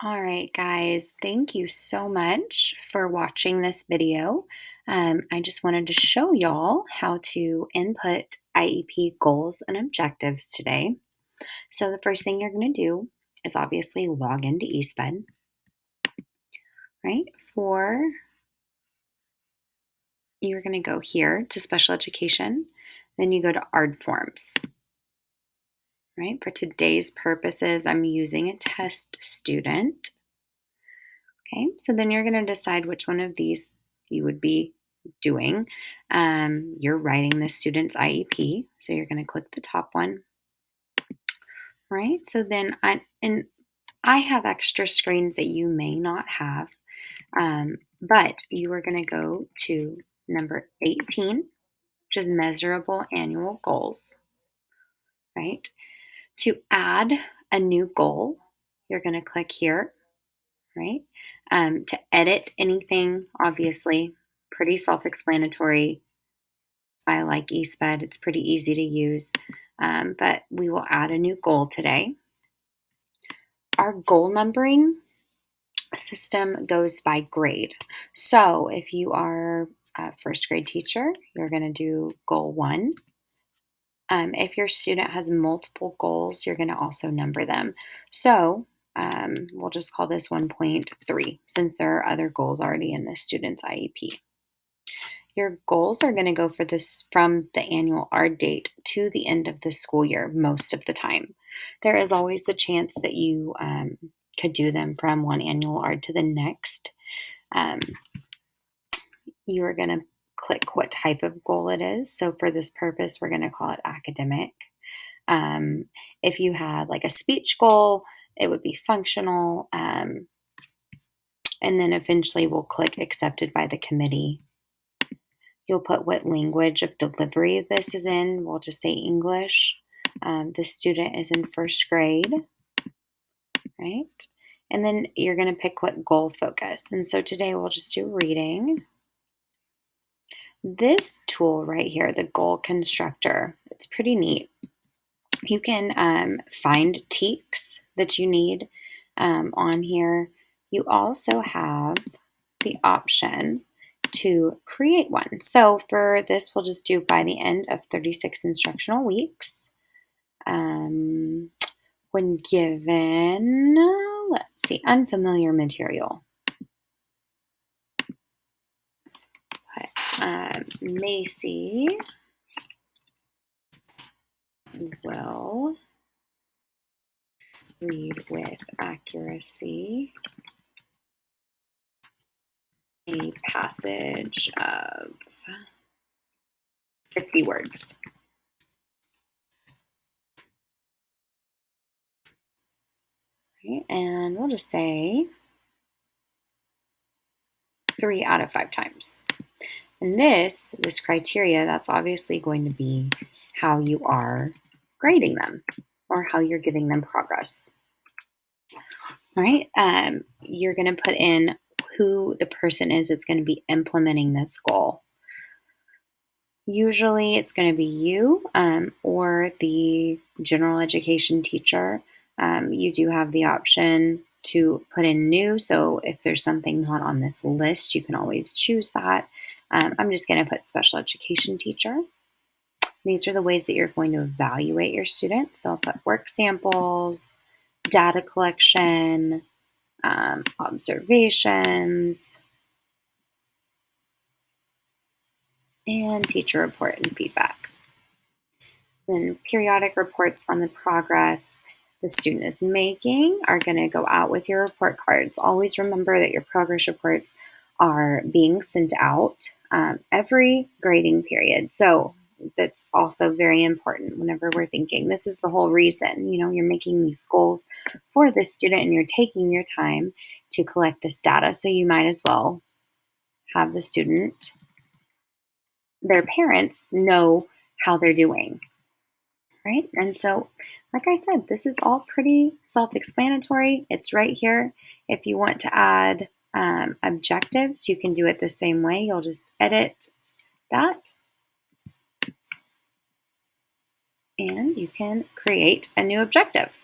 All right, guys, thank you so much for watching this video. I just wanted to show y'all how to input IEP goals and objectives today. So the first thing you're going to do is obviously log into Esped, right? For You're going to go here to special education, then you go to ARD forms, right? For today's purposes, I'm using a test student. Okay, so then you're going to decide which one of these you would be doing. You're writing the student's IEP, so you're going to click the top one, right? So then I have extra screens that you may not have, but you are going to go to number 18, which is measurable annual goals, right? To add a new goal, you're going to click here, right? To edit anything, obviously, pretty self explanatory. I like Esped, it's pretty easy to use, but we will add a new goal today. Our goal numbering system goes by grade. So if you are a first grade teacher, you're going to do goal 1. If your student has multiple goals, you're going to also number them. So we'll just call this 1.3 since there are other goals already in the student's IEP. Your goals are going to go for this from the annual ARD date to the end of the school year most of the time. There is always the chance that you could do them from one annual ARD to the next. You are going to click what type of goal it is. So for this purpose, we're going to call it academic. If you had like a speech goal, it would be functional. And then eventually we'll click accepted by the committee. You'll put what language of delivery this is in. We'll just say English. The student is in first grade, right? And then you're going to pick what goal focus. And so today we'll just do reading. This tool right here, the goal constructor, it's pretty neat. You can find teaks that you need on here. You also have the option to create one. So for this, we'll just do by the end of 36 instructional weeks. When given, let's see, unfamiliar material. Macy will read with accuracy a passage of 50 words. Okay, and we'll just say 3 out of 5 times. And this criteria, that's obviously going to be how you are grading them or how you're giving them progress. All right, you're going to put in who the person is that's going to be implementing this goal. Usually it's going to be you or the general education teacher. You do have the option to put in new, so if there's something not on this list, you can always choose that. I'm just going to put special education teacher. These are the ways that you're going to evaluate your students. So I'll put work samples, data collection, observations, and teacher report and feedback. Then periodic reports on the progress the student is making are going to go out with your report cards. Always remember that your progress reports are being sent out every grading period. So that's also very important whenever we're thinking. This is the whole reason, you're making these goals for this student and you're taking your time to collect this data. So you might as well have the student, their parents, know how they're doing. Right? And so, like I said, this is all pretty self-explanatory. It's right here. If you want to add objectives, you can do it the same way. You'll just edit that and you can create a new objective.